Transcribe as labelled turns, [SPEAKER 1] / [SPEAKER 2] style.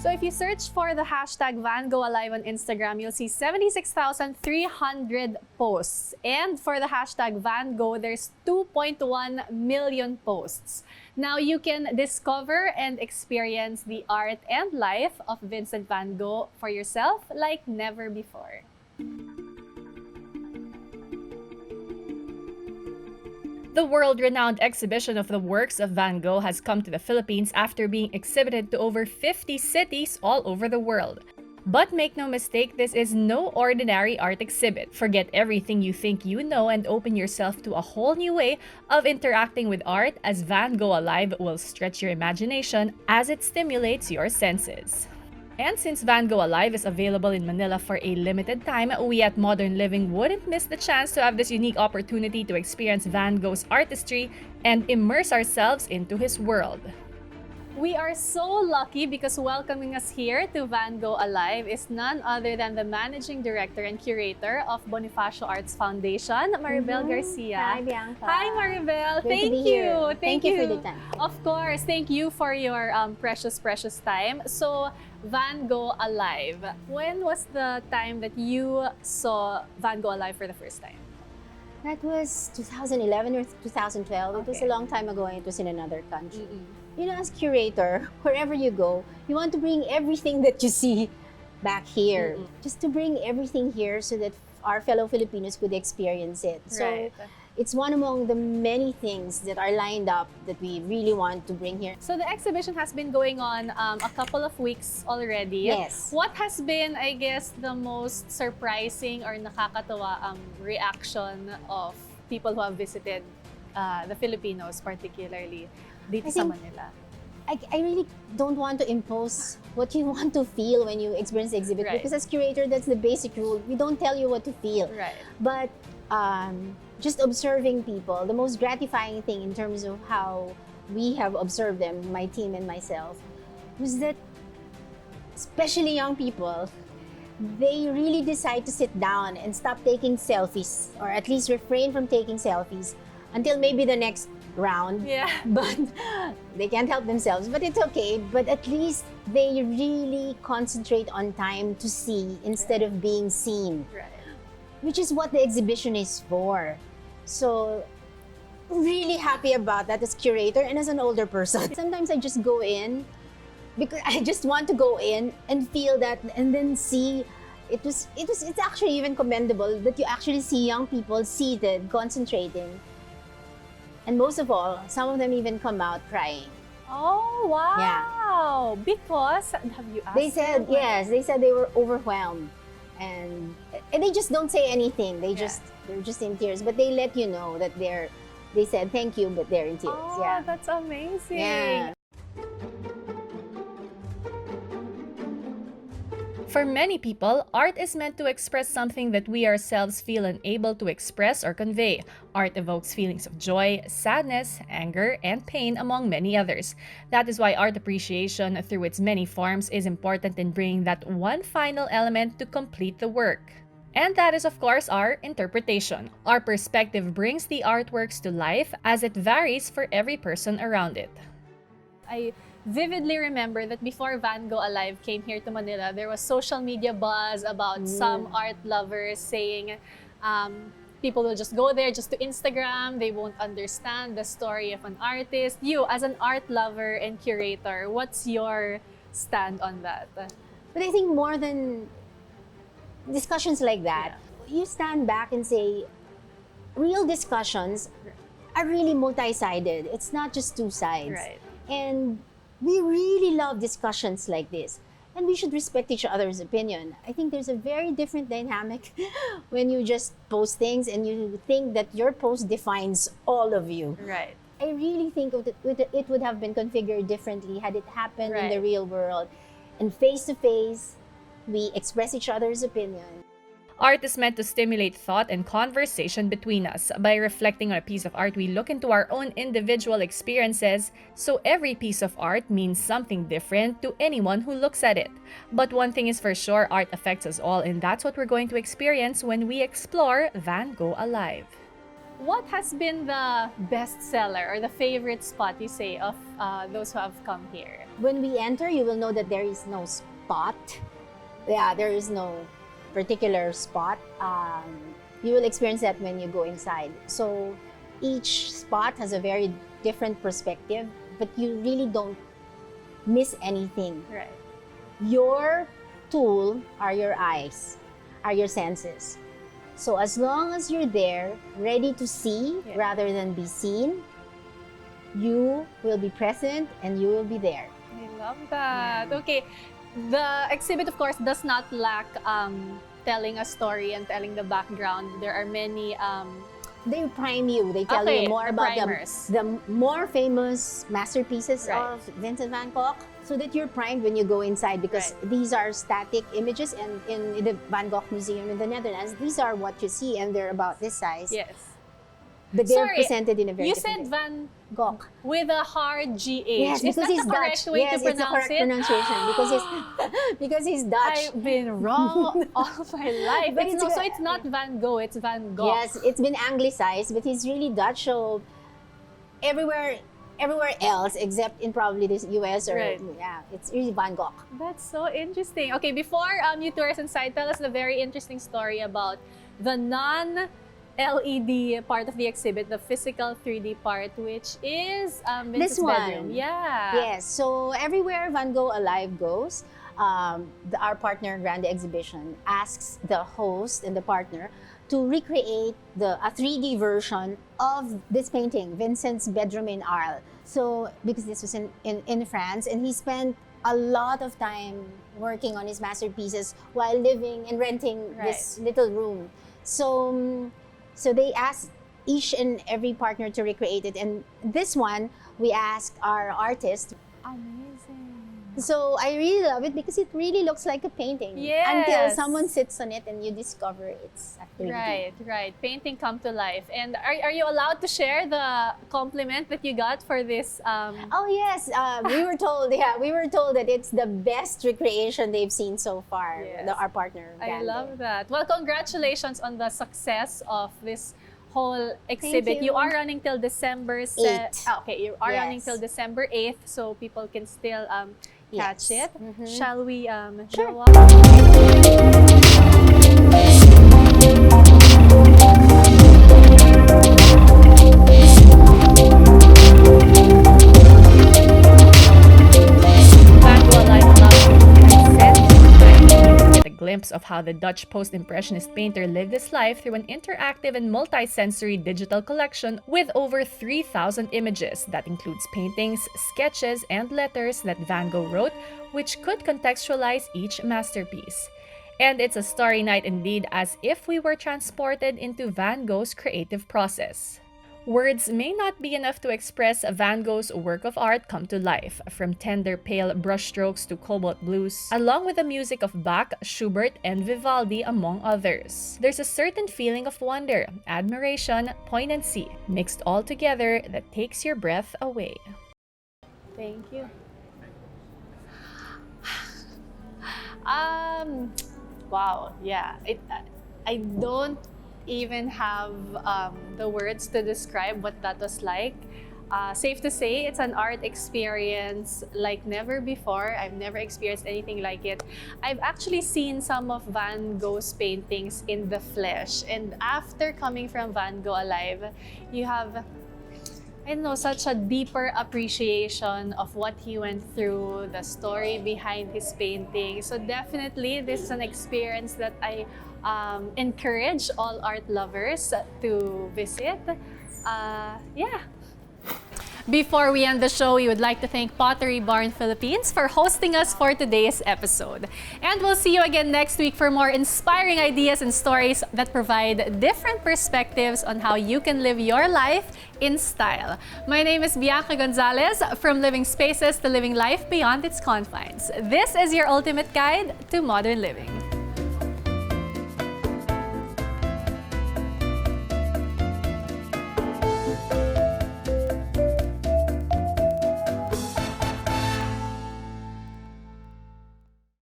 [SPEAKER 1] So if you search for the hashtag Van Gogh Alive on Instagram, you'll see 76,300 posts. And for the hashtag Van Gogh, there's 2.1 million posts. Now you can discover and experience the art and life of Vincent Van Gogh for yourself like never before. The world-renowned exhibition of the works of Van Gogh has come to the Philippines after being exhibited to over 50 cities all over the world. But make no mistake, this is no ordinary art exhibit. Forget everything you think you know and open yourself to a whole new way of interacting with art, as Van Gogh Alive will stretch your imagination as it stimulates your senses. And since Van Gogh Alive is available in Manila for a limited time, we at Modern Living wouldn't miss the chance to have this unique opportunity to experience Van Gogh's artistry and immerse ourselves into his world. We are so lucky because welcoming us here to Van Gogh Alive is none other than the Managing Director and Curator of Bonifacio Arts Foundation, Maribel Garcia.
[SPEAKER 2] Hi, Bianca.
[SPEAKER 1] Hi, Maribel.
[SPEAKER 2] Great to be here. Thank you for the time.
[SPEAKER 1] Of course. Thank you for your precious time. So, Van Gogh Alive. When was the time that you saw Van Gogh Alive for the first time?
[SPEAKER 2] That was 2011 or 2012. It was
[SPEAKER 1] Okay.
[SPEAKER 2] a long time ago and it was in another country. You know, as curator, wherever you go, you want to bring everything that you see back here. Just to bring everything here so that our fellow Filipinos could experience it. So
[SPEAKER 1] Right.
[SPEAKER 2] it's one among the many things that are lined up that we really want to bring here.
[SPEAKER 1] So the exhibition has been going on a couple of weeks already.
[SPEAKER 2] Yes.
[SPEAKER 1] What has been, I guess, the most surprising or nakakatawa reaction of people who have visited the Filipinos, particularly dito sa
[SPEAKER 2] think-
[SPEAKER 1] Manila?
[SPEAKER 2] I really don't want to impose what you want to feel when you experience the exhibit,
[SPEAKER 1] Right.
[SPEAKER 2] because as curator, that's the basic rule. We don't tell you what to feel.
[SPEAKER 1] Right.
[SPEAKER 2] But just observing people, the most gratifying thing in terms of how we have observed them, my team and myself, was that especially young people, they really decide to sit down and stop taking selfies, or at least refrain from taking selfies until maybe the next round.
[SPEAKER 1] Yeah.
[SPEAKER 2] But they can't help themselves, but it's okay. But at least they really concentrate on time to see instead of being seen,
[SPEAKER 1] Right.
[SPEAKER 2] which is what the exhibition is for. So really happy about that as curator and as an older person. Sometimes I just go in because I just want to go in and feel that, and then see it's actually even commendable that you actually see young people seated, concentrating. And most of all, some of them even come out crying.
[SPEAKER 1] Oh, wow. Because, have you asked
[SPEAKER 2] They said,
[SPEAKER 1] them?
[SPEAKER 2] yes, they said they were overwhelmed. And they just don't say anything. They're just in tears. But they let you know that they said thank you, but they're in tears.
[SPEAKER 1] Oh,
[SPEAKER 2] Yeah.
[SPEAKER 1] that's amazing.
[SPEAKER 2] Yeah.
[SPEAKER 1] For many people, art is meant to express something that we ourselves feel unable to express or convey. Art evokes feelings of joy, sadness, anger, and pain, among many others. That is why art appreciation through its many forms is important in bringing that one final element to complete the work. And that is, of course, our interpretation. Our perspective brings the artworks to life as it varies for every person around it. I vividly remember that before Van Gogh Alive came here to Manila, there was social media buzz about some art lovers saying people will just go there just to Instagram, they won't understand the story of an artist. You, as an art lover and curator, what's your stand on that?
[SPEAKER 2] But I think more than discussions like that, you stand back and say, real discussions are really multi-sided. It's not just two sides.
[SPEAKER 1] Right.
[SPEAKER 2] And we really love discussions like this. And we should respect each other's opinion. I think there's a very different dynamic when you just post things and you think that your post defines all of you.
[SPEAKER 1] Right.
[SPEAKER 2] I really think it would have been configured differently had it happened in the real world. And face to face, we express each other's opinion.
[SPEAKER 1] Art is meant to stimulate thought and conversation between us. By reflecting on a piece of art, we look into our own individual experiences, so every piece of art means something different to anyone who looks at it. But one thing is for sure, art affects us all, and that's what we're going to experience when we explore Van Gogh Alive. what has been the best seller or the favorite spot, you say, of those who have come here?
[SPEAKER 2] When we enter, you will know that there is no spot. Yeah, there is no particular spot. You will experience that when you go inside. So each spot has a very different perspective, but you really don't miss anything.
[SPEAKER 1] Right.
[SPEAKER 2] Your tool are your eyes, are your senses. So as long as you're there, ready to see rather than be seen, you will be present and you will be there.
[SPEAKER 1] I love that. Okay. The exhibit, of course, does not lack telling a story and telling the background. There are many...
[SPEAKER 2] They prime you. They tell you more about the more famous masterpieces of Vincent Van Gogh, so that you're primed when you go inside, because these are static images, and in the Van Gogh Museum in the Netherlands, these are what you see, and they're about this size.
[SPEAKER 1] Yes.
[SPEAKER 2] But they're presented in a very
[SPEAKER 1] different way. You said Van Gogh with a hard GH.
[SPEAKER 2] Yes, because he's Dutch. Yes, it's the correct pronunciation because he's Dutch.
[SPEAKER 1] I've been wrong all my life. But so it's not Van Gogh, it's Van Gogh.
[SPEAKER 2] Yes, it's been anglicized, but he's really Dutch. So everywhere else except in probably the US or it's really Van Gogh.
[SPEAKER 1] That's so interesting. Okay, before you tour us inside, tell us the very interesting story about the LED part of the exhibit, the physical 3D part, which is Vincent's bedroom. Yeah.
[SPEAKER 2] Yes. So everywhere Van Gogh Alive goes, our partner ran the exhibition, asks the host and the partner to recreate a 3D version of this painting, Vincent's bedroom in Arles. So because this was in France, and he spent a lot of time working on his masterpieces while living and renting this little room. So they asked each and every partner to recreate it. And this one, we asked our artist.
[SPEAKER 1] Amazing.
[SPEAKER 2] So I really love it because it really looks like a painting.
[SPEAKER 1] Yes.
[SPEAKER 2] Until someone sits on it and you discover it's actually
[SPEAKER 1] Right. Painting come to life. And are you allowed to share the compliment that you got for this?
[SPEAKER 2] Oh yes, we were told. Yeah, we were told that it's the best recreation they've seen so far.
[SPEAKER 1] Yes.
[SPEAKER 2] Our partner.
[SPEAKER 1] I love that. Well, congratulations on the success of this whole exhibit. You are running till December 8th. Okay, you are running till December 8th, so people can still catch it. Shall we go up? Glimpse of how the Dutch post-impressionist painter lived his life through an interactive and multi-sensory digital collection with over 3,000 images that includes paintings, sketches, and letters that Van Gogh wrote, which could contextualize each masterpiece. And it's a starry night indeed, as if we were transported into Van Gogh's creative process. Words may not be enough to express Van Gogh's work of art come to life, from tender pale brushstrokes to cobalt blues, along with the music of Bach, Schubert, and Vivaldi, among others. There's a certain feeling of wonder, admiration, poignancy, mixed all together that takes your breath away. Thank you. Wow, yeah. I don't even have the words to describe what that was like. Safe to say, it's an art experience like never before. I've never experienced anything like it. I've actually seen some of Van Gogh's paintings in the flesh, and after coming from Van Gogh Alive, you have, I don't know, such a deeper appreciation of what he went through, the story behind his painting. So definitely, this is an experience that I encourage all art lovers to visit. Yeah. Before we end the show, we would like to thank Pottery Barn Philippines for hosting us for today's episode. And we'll see you again next week for more inspiring ideas and stories that provide different perspectives on how you can live your life in style. My name is Bianca Gonzalez, from Living Spaces to Living Life Beyond its Confines. This is your ultimate guide to modern living.